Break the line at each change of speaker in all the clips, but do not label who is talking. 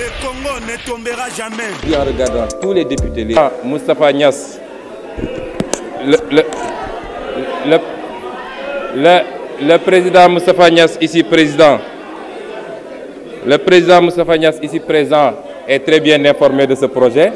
Le Congo ne tombera jamais.
Et en regardant tous les députés, Moustapha Niasse, le président Moustapha Niasse ici président, le président Moustapha Niasse ici présent est très bien informé de ce projet.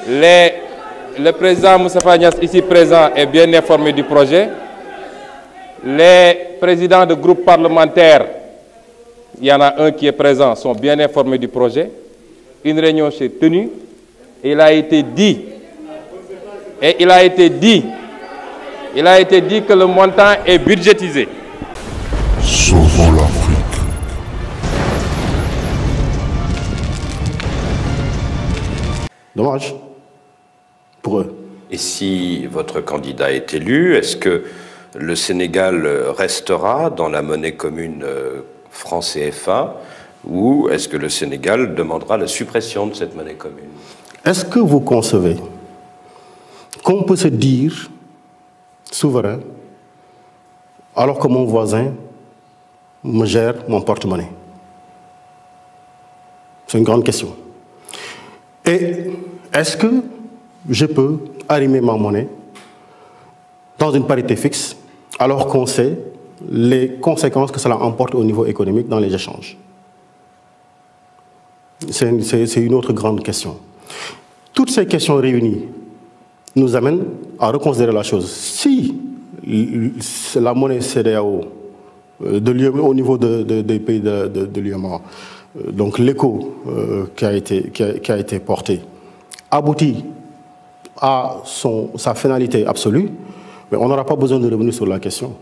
Le président Moustapha Niasse ici présent est bien informé du projet. Les présidents de groupes parlementaires, il y en a un qui est présent, sont bien informés du projet. Une réunion s'est tenue et il a été dit que le montant est budgétisé.
Sauvons l'Afrique.
Dommage pour eux.
Et si votre candidat est élu, est-ce que le Sénégal restera dans la monnaie commune franc CFA ou est-ce que le Sénégal demandera la suppression de cette monnaie commune?
Est-ce que vous concevez qu'on peut se dire souverain alors que mon voisin me gère mon porte-monnaie? C'est une grande question. Et est-ce que je peux arrimer ma monnaie dans une parité fixe alors qu'on sait les conséquences que cela emporte au niveau économique dans les échanges? C'est une autre grande question. Toutes ces questions réunies nous amènent à reconsidérer la chose. Si la monnaie CEDEAO au niveau des pays de l'UEMOA, donc l'écho qui a été porté, aboutit à sa finalité absolue, mais on n'aura pas besoin de revenir sur la question.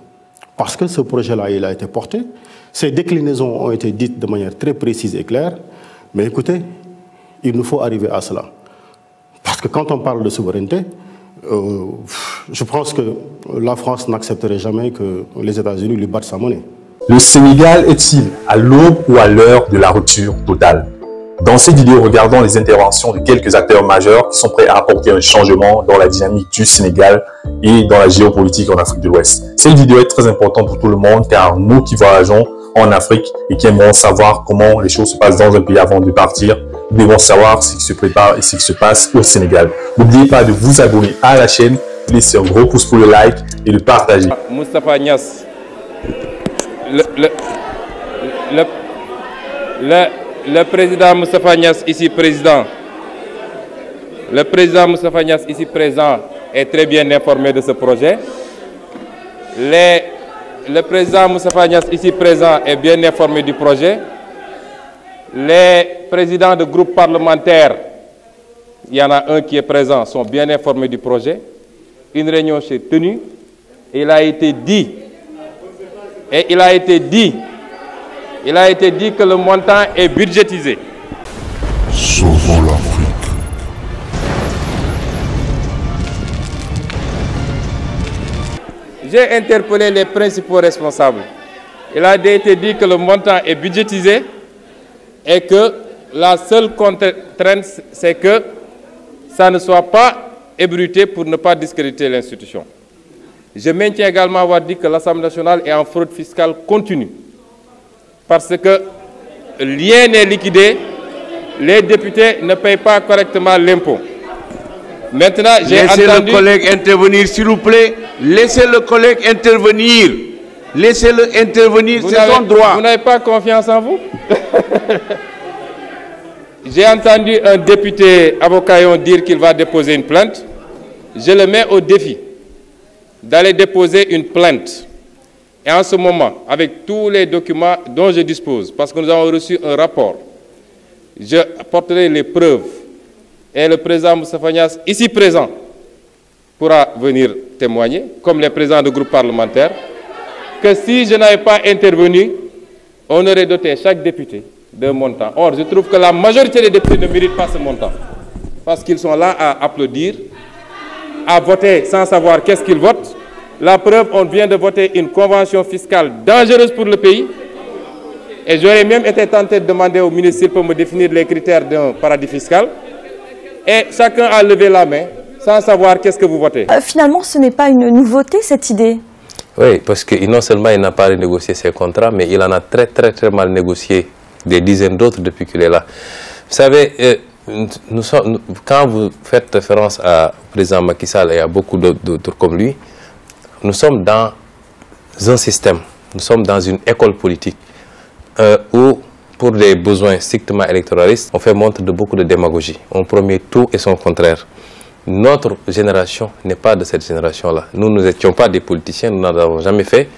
Parce que ce projet-là, il a été porté, ses déclinaisons ont été dites de manière très précise et claire, mais écoutez, il nous faut arriver à cela. Parce que quand on parle de souveraineté, je pense que la France n'accepterait jamais que les États-Unis lui battent sa monnaie.
Le Sénégal est-il à l'aube ou à l'heure de la rupture totale? Dans cette vidéo, regardons les interventions de quelques acteurs majeurs qui sont prêts à apporter un changement dans la dynamique du Sénégal et dans la géopolitique en Afrique de l'Ouest. Cette vidéo est très importante pour tout le monde car nous qui voyageons en Afrique et qui aimons savoir comment les choses se passent dans un pays avant de partir, nous devons savoir ce qui se prépare et ce qui se passe au Sénégal. N'oubliez pas de vous abonner à la chaîne, laissez un gros pouce pour le like et de partager.
Moustapha Niasse, le président Moustapha Niasse ici président, le président Moustapha Niasse ici présent est très bien informé de ce projet. Le président Moustapha Niasse ici présent est bien informé du projet. Les présidents de groupes parlementaires, il y en a un qui est présent, sont bien informés du projet. Une réunion s'est tenue et il a été dit que le montant est budgétisé.
Sauvons l'Afrique.
J'ai interpellé les principaux responsables. Il a été dit que le montant est budgétisé et que la seule contrainte, c'est que ça ne soit pas ébruité pour ne pas discréditer l'institution. Je maintiens également avoir dit que l'Assemblée nationale est en fraude fiscale continue. Parce que rien n'est liquidé, les députés ne payent pas correctement l'impôt. Maintenant, j'ai entendu...
Laissez le collègue intervenir, s'il vous plaît. Laissez le collègue intervenir. Laissez-le intervenir, c'est son droit.
Vous n'avez pas confiance en vous? J'ai entendu un député avocat dire qu'il va déposer une plainte. Je le mets au défi d'aller déposer une plainte. Et en ce moment, avec tous les documents dont je dispose, parce que nous avons reçu un rapport, je apporterai les preuves. Et le président Moustapha Niasse, ici présent, pourra venir témoigner, comme les présidents de groupes parlementaires, que si je n'avais pas intervenu, on aurait doté chaque député d'un montant. Or, je trouve que la majorité des députés ne méritent pas ce montant. Parce qu'ils sont là à applaudir, à voter sans savoir qu'est-ce qu'ils votent. La preuve, on vient de voter une convention fiscale dangereuse pour le pays. Et j'aurais même été tenté de demander au ministre s'il peut me définir les critères d'un paradis fiscal. Et chacun a levé la main sans savoir qu'est-ce que vous votez.
Finalement, ce n'est pas une nouveauté, cette idée.
Oui, parce que non seulement il n'a pas renégocié ses contrats, mais il en a très mal négocié des dizaines d'autres depuis qu'il est là. Vous savez, quand vous faites référence au président Macky Sall et à beaucoup d'autres comme lui, nous sommes dans un système, nous sommes dans une école politique où, pour des besoins strictement électoralistes, on fait montre de beaucoup de démagogie. On promet tout et son contraire. Notre génération n'est pas de cette génération-là. Nous n'étions pas des politiciens, nous n'en avons jamais fait.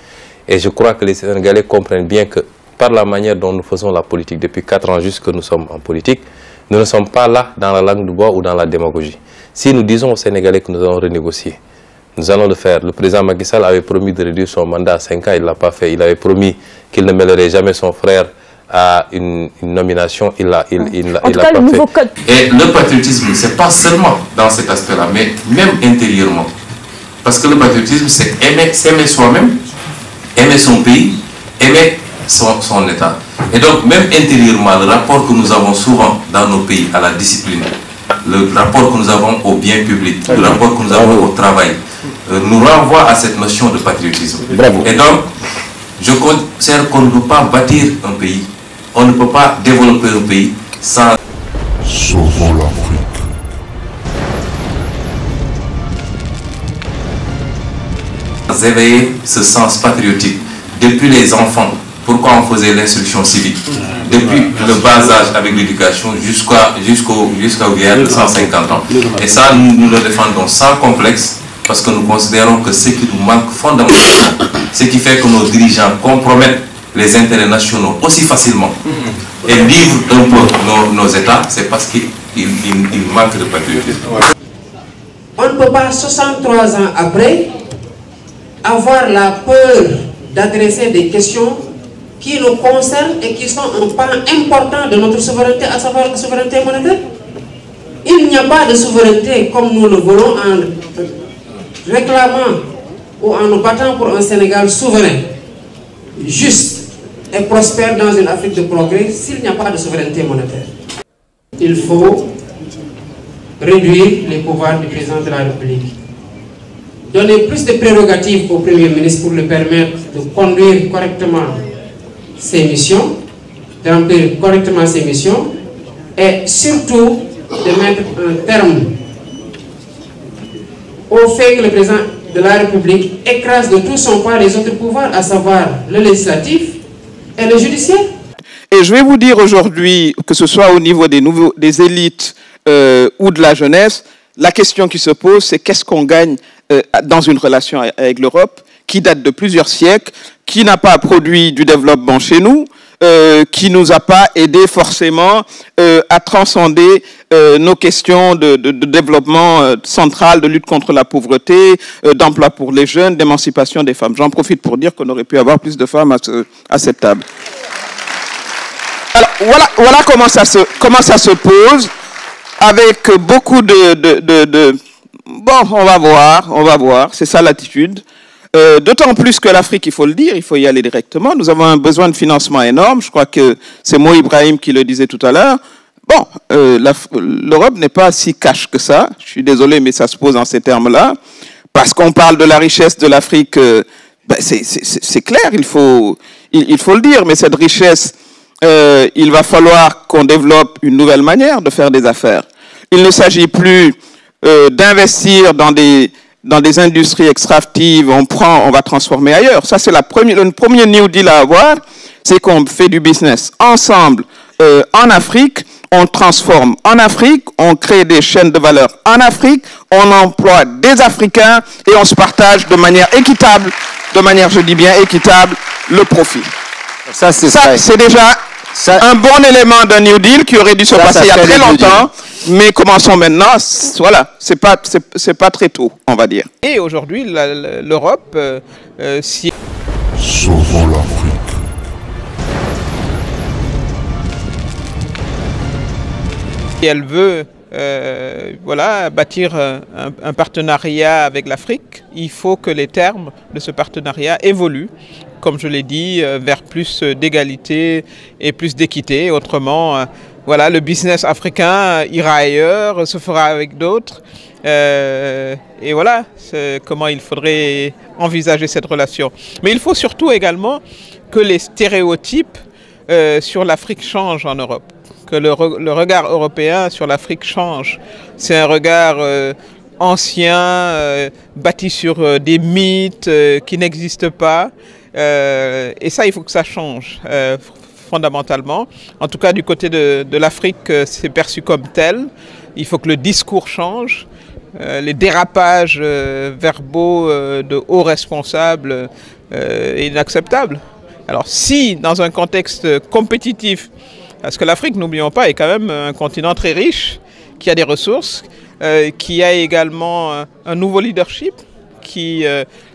Et je crois que les Sénégalais comprennent bien que par la manière dont nous faisons la politique depuis 4 ans jusque nous sommes en politique, nous ne sommes pas là dans la langue de bois ou dans la démagogie. Si nous disons aux Sénégalais que nous allons renégocier, nous allons le faire. Le président Macky Sall avait promis de réduire son mandat à 5 ans, il ne l'a pas fait. Il avait promis qu'il ne mêlerait jamais son frère à une nomination, il l'a pas fait.
Et le patriotisme, ce n'est pas seulement dans cet aspect-là, mais même intérieurement. Parce que le patriotisme, c'est aimer soi-même, aimer son pays, aimer son État. Et donc, même intérieurement, le rapport que nous avons souvent dans nos pays à la discipline, le rapport que nous avons au bien public, le rapport que nous avons au travail, nous renvoie à cette notion de patriotisme. Bravo. Et donc, je considère qu'on ne peut pas bâtir un pays, on ne peut pas développer un pays sans...
Sauvons l'Afrique.
Éveiller ce sens patriotique depuis les enfants. Pourquoi on faisait l'instruction civique depuis le bas âge avec l'éducation jusqu'au vieillard de 150 ans. Et ça, nous le défendons sans complexe parce que nous considérons que ce qui nous manque fondamentalement, ce qui fait que nos dirigeants compromettent les intérêts nationaux aussi facilement et livrent un peu nos États, c'est parce qu'il manque de patriotisme.
On ne peut pas, 63 ans après, avoir la peur d'adresser des questions qui nous concernent et qui sont un pan important de notre souveraineté, à savoir la souveraineté monétaire. Il n'y a pas de souveraineté comme nous le voulons en réclamant ou en nous battant pour un Sénégal souverain, juste et prospère dans une Afrique de progrès s'il n'y a pas de souveraineté monétaire. Il faut réduire les pouvoirs du président de la République. Donner plus de prérogatives au Premier ministre pour lui permettre de conduire correctement ses missions, de remplir correctement ses missions et surtout de mettre un terme au fait que le président de la République écrase de tout son poids les autres pouvoirs, à savoir le législatif et le judiciaire.
Et je vais vous dire aujourd'hui, que ce soit au niveau des élites ou de la jeunesse, la question qui se pose, c'est qu'est-ce qu'on gagne dans une relation avec l'Europe qui date de plusieurs siècles, qui n'a pas produit du développement chez nous, qui nous a pas aidé forcément à transcender nos questions de développement central, de lutte contre la pauvreté, d'emploi pour les jeunes, d'émancipation des femmes. J'en profite pour dire qu'on aurait pu avoir plus de femmes à cette table. Alors, voilà comment ça se pose, avec beaucoup bon, on va voir, c'est ça l'attitude. D'autant plus que l'Afrique, il faut le dire, il faut y aller directement. Nous avons un besoin de financement énorme. Je crois que c'est Mo Ibrahim qui le disait tout à l'heure. Bon, l'Europe n'est pas si cash que ça. Je suis désolé, mais ça se pose en ces termes-là. Parce qu'on parle de la richesse de l'Afrique, ben c'est clair, il faut le dire. Mais cette richesse, il va falloir qu'on développe une nouvelle manière de faire des affaires. Il ne s'agit plus d'investir dans des industries extractives, on va transformer ailleurs. Ça, c'est le premier New Deal à avoir, c'est qu'on fait du business ensemble en Afrique, on transforme en Afrique, on crée des chaînes de valeur en Afrique, on emploie des Africains et on se partage de manière équitable, je dis bien équitable, le profit. Ça c'est déjà un bon élément d'un New Deal qui aurait dû se passer il y a très longtemps. Mais commençons maintenant, voilà, c'est pas très tôt, on va dire. Et aujourd'hui, l'Europe, si...
Sauvons l'Afrique.
Si elle veut voilà, bâtir un partenariat avec l'Afrique, il faut que les termes de ce partenariat évoluent, comme je l'ai dit, vers plus d'égalité et plus d'équité. Autrement, voilà, le business africain ira ailleurs, se fera avec d'autres. Et voilà comment il faudrait envisager cette relation. Mais il faut surtout également que les stéréotypes
sur l'Afrique change en Europe, que le regard européen sur l'Afrique change. C'est un regard ancien, bâti sur des mythes qui n'existent pas. Et ça, il faut que ça change fondamentalement. En tout cas, du côté de l'Afrique, c'est perçu comme tel. Il faut que le discours change. Les dérapages verbaux de hauts responsables est inacceptable. Alors si, dans un contexte compétitif, parce que l'Afrique, n'oublions pas, est quand même un continent très riche, qui a des ressources, qui a également un nouveau leadership, qui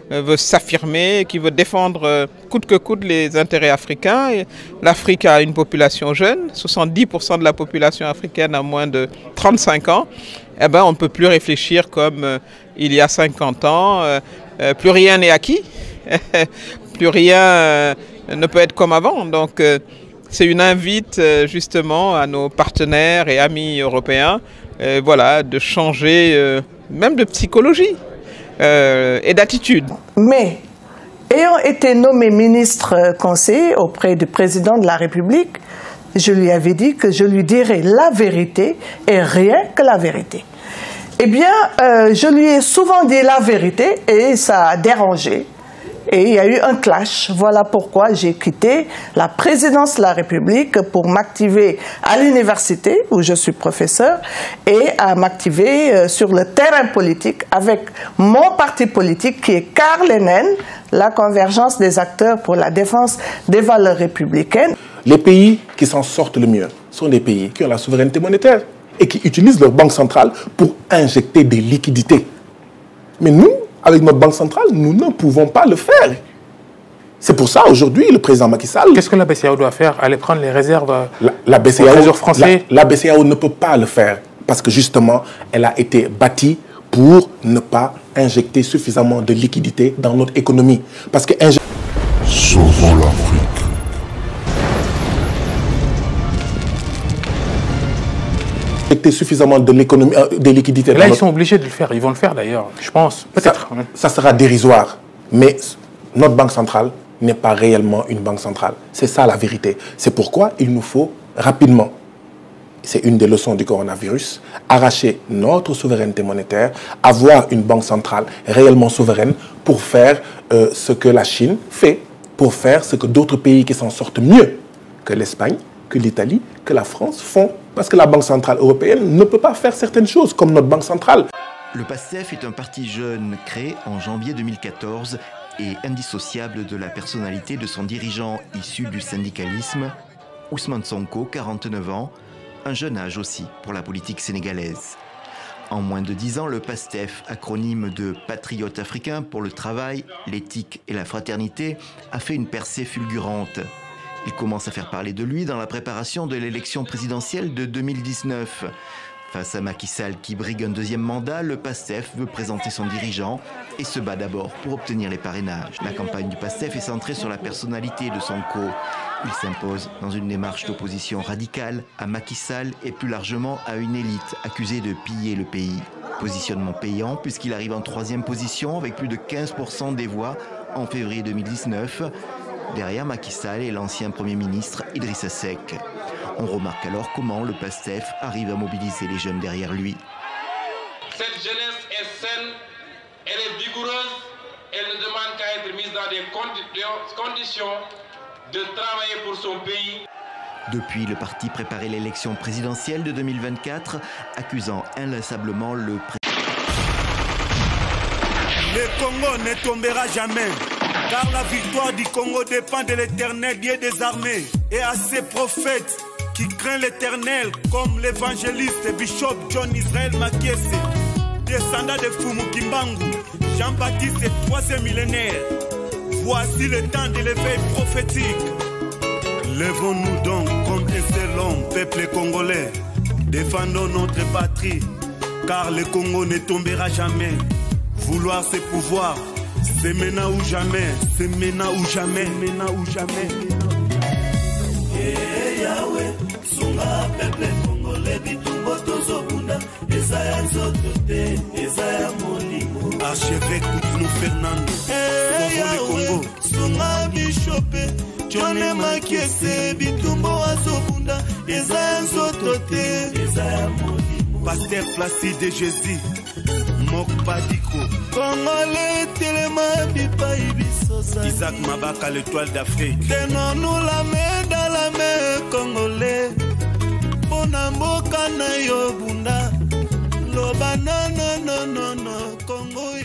veut s'affirmer, qui veut défendre coûte que coûte les intérêts africains. L'Afrique a une population jeune, 70% de la population africaine a moins de 35 ans. Eh ben, on ne peut plus réfléchir comme il y a 50 ans. Plus rien n'est acquis, plus rien ne peut être comme avant. Donc c'est une invite justement à nos partenaires et amis européens voilà, de changer même de psychologie. Et d'attitude.
Mais, ayant été nommé ministre conseiller auprès du président de la République, je lui avais dit que je lui dirais la vérité et rien que la vérité. Eh bien, je lui ai souvent dit la vérité et ça a dérangé. Et il y a eu un clash. Voilà pourquoi j'ai quitté la présidence de la République pour m'activer à l'université, où je suis professeur, et à m'activer sur le terrain politique avec mon parti politique qui est CARLENEN, la convergence des acteurs pour la défense des valeurs républicaines.
Les pays qui s'en sortent le mieux sont des pays qui ont la souveraineté monétaire et qui utilisent leur banque centrale pour injecter des liquidités. Mais nous, avec notre banque centrale, nous ne pouvons pas le faire. C'est pour ça, aujourd'hui, le président Macky Sall...
Qu'est-ce que la BCEAO doit faire? Aller prendre les réserves
la BCEAO,
trésor français?
La BCEAO ne peut pas le faire parce que, justement, elle a été bâtie pour ne pas injecter suffisamment de liquidités dans notre économie. Parce que...
Sauvons l'Afrique.
Injecter suffisamment de l'économie, des liquidités.
Là, ils sont obligés de le faire. Ils vont le faire d'ailleurs, je pense. Peut-être.
Ça sera dérisoire. Mais notre banque centrale n'est pas réellement une banque centrale. C'est ça la vérité. C'est pourquoi il nous faut rapidement, c'est une des leçons du coronavirus, arracher notre souveraineté monétaire, avoir une banque centrale réellement souveraine pour faire ce que la Chine fait, pour faire ce que d'autres pays qui s'en sortent mieux que l'Espagne, que l'Italie, que la France font. Parce que la Banque centrale européenne ne peut pas faire certaines choses comme notre banque centrale.
Le PASTEF est un parti jeune créé en janvier 2014 et indissociable de la personnalité de son dirigeant issu du syndicalisme, Ousmane Sonko, 49 ans, un jeune âge aussi pour la politique sénégalaise. En moins de 10 ans, le PASTEF, acronyme de Patriotes africains pour le travail, l'éthique et la fraternité, a fait une percée fulgurante. Il commence à faire parler de lui dans la préparation de l'élection présidentielle de 2019. Face à Macky Sall qui brigue un deuxième mandat, le PASTEF veut présenter son dirigeant et se bat d'abord pour obtenir les parrainages. La campagne du PASTEF est centrée sur la personnalité de Sonko. Il s'impose dans une démarche d'opposition radicale à Macky Sall et plus largement à une élite accusée de piller le pays. Positionnement payant puisqu'il arrive en 3e position avec plus de 15% des voix en février 2019. Derrière Macky Sall et l'ancien Premier ministre Idrissa Seck. On remarque alors comment le PASTEF arrive à mobiliser les jeunes derrière lui.
Cette jeunesse est saine, elle est vigoureuse, elle ne demande qu'à être mise dans des conditions de travailler pour son pays.
Depuis, le parti préparait l'élection présidentielle de 2024, accusant inlassablement le président.
Le Congo ne tombera jamais. Car la victoire du Congo dépend de l'Éternel, Dieu des armées, et à ses prophètes qui craignent l'Éternel, comme l'évangéliste Bishop John Israel Makiese, descendant de Fumu Kimbangu, Jean-Baptiste, 3e millénaire. Voici le temps de l'éveil prophétique. Lèvons-nous donc comme un seul homme, peuple congolais. Défendons notre patrie, car le Congo ne tombera jamais. Vouloir c'est pouvoir. C'est maintenant ou jamais, c'est maintenant ou jamais, maintenant ou jamais. Yahweh, Sunga, peuple congolais, bitumbo tozobunda, Esaya nzotote, Esaya molimo. Archevêque Koutounou Fernando, Sauvons le Congo. Sunga, Bishopé, Jone Makiese bitumbo azobunda eza nzoto te Pasteur Placide Jésus Mokpadiko Congolais telema bipai bisosa Isaac Mabaka l'étoile d'Afrique Tenons-nous la main dans la main Congolais Pona mboka na yo bunda Loba non Congo